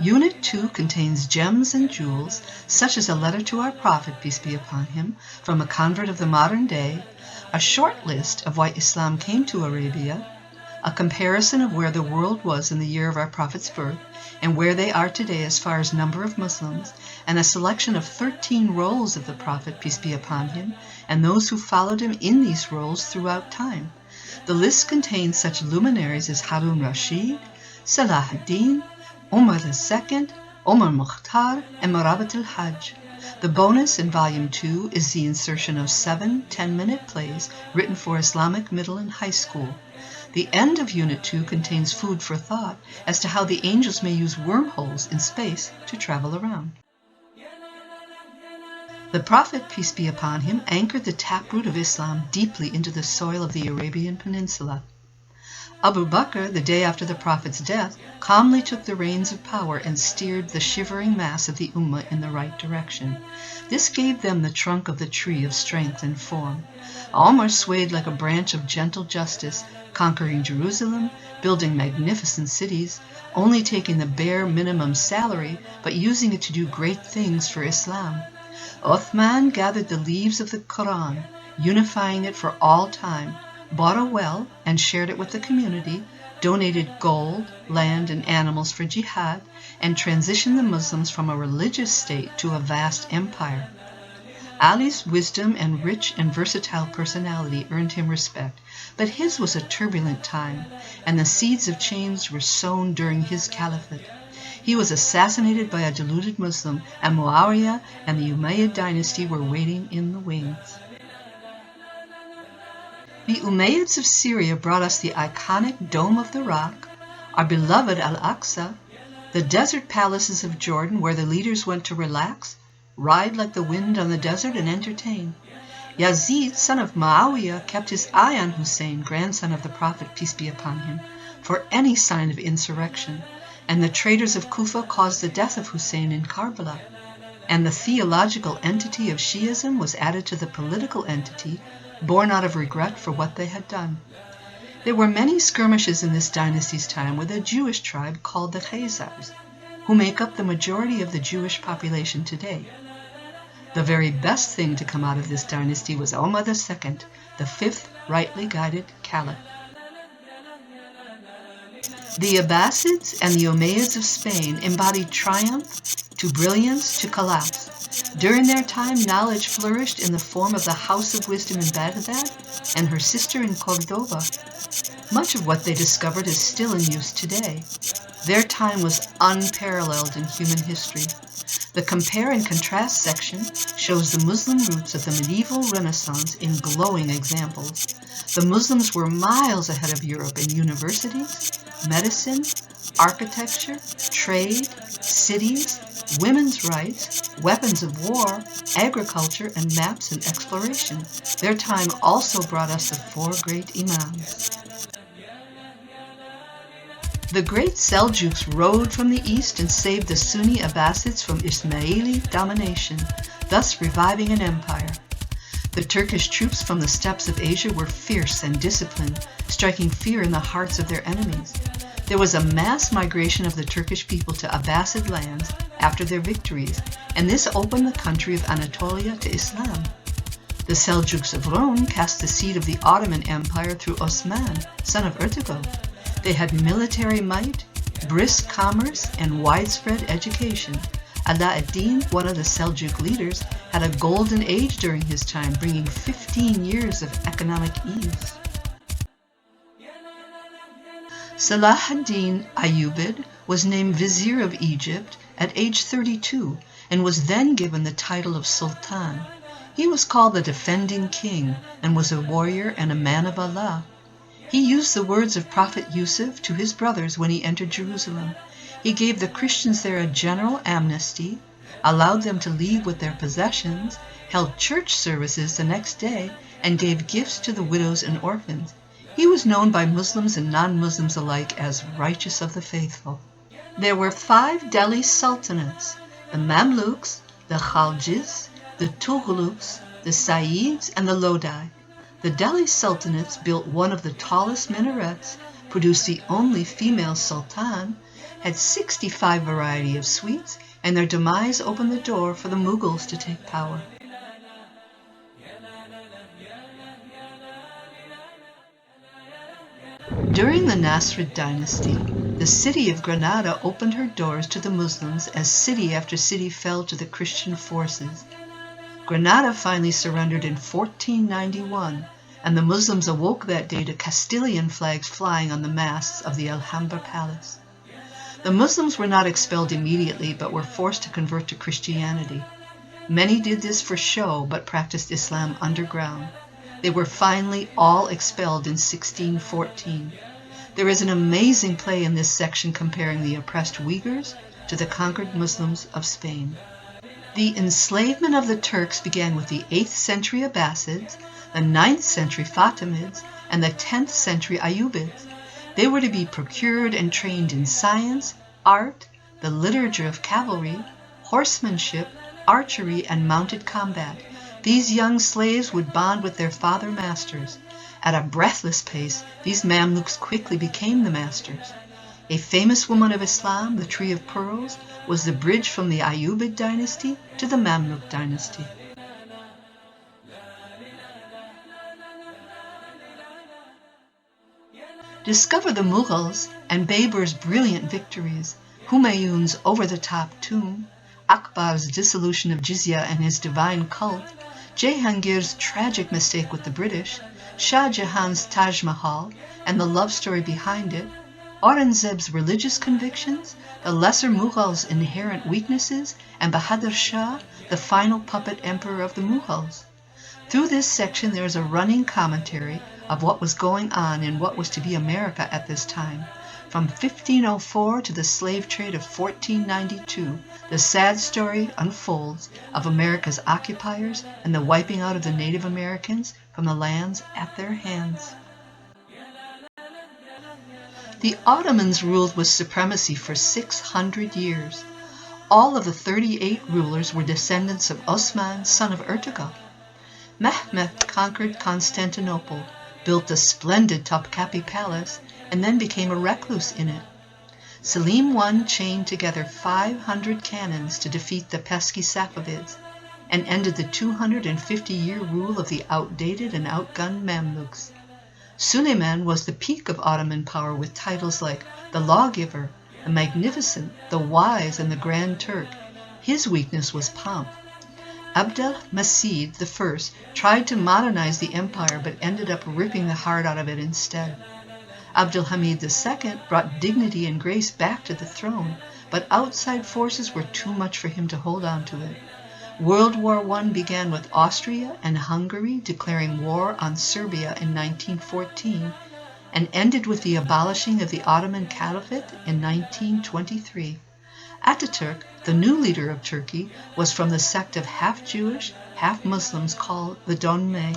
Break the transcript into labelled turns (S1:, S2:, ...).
S1: Unit 2 contains gems and jewels, such as a letter to our Prophet, peace be upon him, from a convert of the modern day, a short list of why Islam came to Arabia, a comparison of where the world was in the year of our Prophet's birth, and where they are today as far as number of Muslims, and a selection of 13 roles of the Prophet, peace be upon him, and those who followed him in these roles throughout time. The list contains such luminaries as Harun Rashid, Salah ad-Din, Umar II, Omar Mukhtar, and Marabat al-Hajj. The bonus in Volume 2 is the insertion of 7 10-minute plays written for Islamic middle and high school. The end of Unit 2 contains food for thought as to how the angels may use wormholes in space to travel around. The Prophet, peace be upon him, anchored the taproot of Islam deeply into the soil of the Arabian Peninsula. Abu Bakr, the day after the Prophet's death, calmly took the reins of power and steered the shivering mass of the Ummah in the right direction. This gave them the trunk of the tree of strength and form. Omar swayed like a branch of gentle justice, conquering Jerusalem, building magnificent cities, only taking the bare minimum salary, but using it to do great things for Islam. Uthman gathered the leaves of the Quran, unifying it for all time, bought a well and shared it with the community, donated gold, land, and animals for jihad, and transitioned the Muslims from a religious state to a vast empire. Ali's wisdom and rich and versatile personality earned him respect, but his was a turbulent time, and the seeds of change were sown during his caliphate. He was assassinated by a deluded Muslim, and Muawiyah and the Umayyad dynasty were waiting in the wings. The Umayyads of Syria brought us the iconic Dome of the Rock, our beloved Al-Aqsa, the desert palaces of Jordan where the leaders went to relax, ride like the wind on the desert, and entertain. Yazid, son of Muawiyah, kept his eye on Hussein, grandson of the Prophet, peace be upon him, for any sign of insurrection, and the traitors of Kufa caused the death of Hussein in Karbala. And the theological entity of Shi'ism was added to the political entity, born out of regret for what they had done. There were many skirmishes in this dynasty's time with a Jewish tribe called the Khazars, who make up the majority of the Jewish population today. The very best thing to come out of this dynasty was Omar II, the fifth rightly guided caliph. The Abbasids and the Umayyads of Spain embodied triumph to brilliance to collapse. During their time, knowledge flourished in the form of the House of Wisdom in Baghdad and her sister in Cordoba. Much of what they discovered is still in use today. Their time was unparalleled in human history. The compare and contrast section shows the Muslim roots of the medieval Renaissance in glowing examples. The Muslims were miles ahead of Europe in universities, medicine, architecture, trade, cities, women's rights, weapons of war, agriculture, and maps and exploration. Their time also brought us the four great imams. The great Seljuks rode from the east and saved the Sunni Abbasids from Ismaili domination, thus reviving an empire. The Turkish troops from the steppes of Asia were fierce and disciplined, striking fear in the hearts of their enemies. There was a mass migration of the Turkish people to Abbasid lands after their victories, and this opened the country of Anatolia to Islam. The Seljuks of Rome cast the seed of the Ottoman Empire through Osman, son of Ertugrul. They had military might, brisk commerce, and widespread education. Ala ad-Din, one of the Seljuk leaders, had a golden age during his time, bringing 15 years of economic ease. Salah ad-Din Ayyubid was named Vizier of Egypt at age 32 and was then given the title of Sultan. He was called the Defending King and was a warrior and a man of Allah. He used the words of Prophet Yusuf to his brothers when he entered Jerusalem. He gave the Christians there a general amnesty, allowed them to leave with their possessions, held church services the next day, and gave gifts to the widows and orphans. He was known by Muslims and non-Muslims alike as righteous of the faithful. There were 5 Delhi sultanates: the Mamluks, the Khaljids, the Tughluks, the Saids, and the Lodi. The Delhi sultanates built one of the tallest minarets, produced the only female sultan, had 65 varieties of sweets, and their demise opened the door for the Mughals to take power. During the Nasrid dynasty, the city of Granada opened her doors to the Muslims as city after city fell to the Christian forces. Granada finally surrendered in 1491, and the Muslims awoke that day to Castilian flags flying on the masts of the Alhambra Palace. The Muslims were not expelled immediately, but were forced to convert to Christianity. Many did this for show, but practiced Islam underground. They were finally all expelled in 1614. There is an amazing play in this section comparing the oppressed Uyghurs to the conquered Muslims of Spain. The enslavement of the Turks began with the 8th century Abbasids, the 9th century Fatimids, and the 10th century Ayyubids. They were to be procured and trained in science, art, the literature of cavalry, horsemanship, archery, and mounted combat. These young slaves would bond with their father masters. At a breathless pace, these Mamluks quickly became the masters. A famous woman of Islam, the Tree of Pearls, was the bridge from the Ayyubid dynasty to the Mamluk dynasty. Discover the Mughals and Babur's brilliant victories, Humayun's over-the-top tomb, Akbar's dissolution of jizya and his divine cult, Jehangir's tragic mistake with the British, Shah Jahan's Taj Mahal and the love story behind it, Aurangzeb's religious convictions, the lesser Mughal's inherent weaknesses, and Bahadur Shah, the final puppet emperor of the Mughals. Through this section there is a running commentary of what was going on in what was to be America at this time. From 1504 to the slave trade of 1492, the sad story unfolds of America's occupiers and the wiping out of the Native Americans from the lands at their hands. The Ottomans ruled with supremacy for 600 years. All of the 38 rulers were descendants of Osman, son of Ertugrul. Mehmet conquered Constantinople, built a splendid Topkapi palace, and then became a recluse in it. Selim I chained together 500 cannons to defeat the pesky Safavids, and ended the 250-year rule of the outdated and outgunned Mamluks. Suleiman was the peak of Ottoman power with titles like the Lawgiver, the Magnificent, the Wise, and the Grand Turk. His weakness was pomp. Abdelmajid I tried to modernize the empire but ended up ripping the heart out of it instead. Abdulhamid II brought dignity and grace back to the throne, but outside forces were too much for him to hold on to it. World War I began with Austria and Hungary declaring war on Serbia in 1914 and ended with the abolishing of the Ottoman Caliphate in 1923. Ataturk, the new leader of Turkey, was from the sect of half Jewish, half Muslims called the Donme.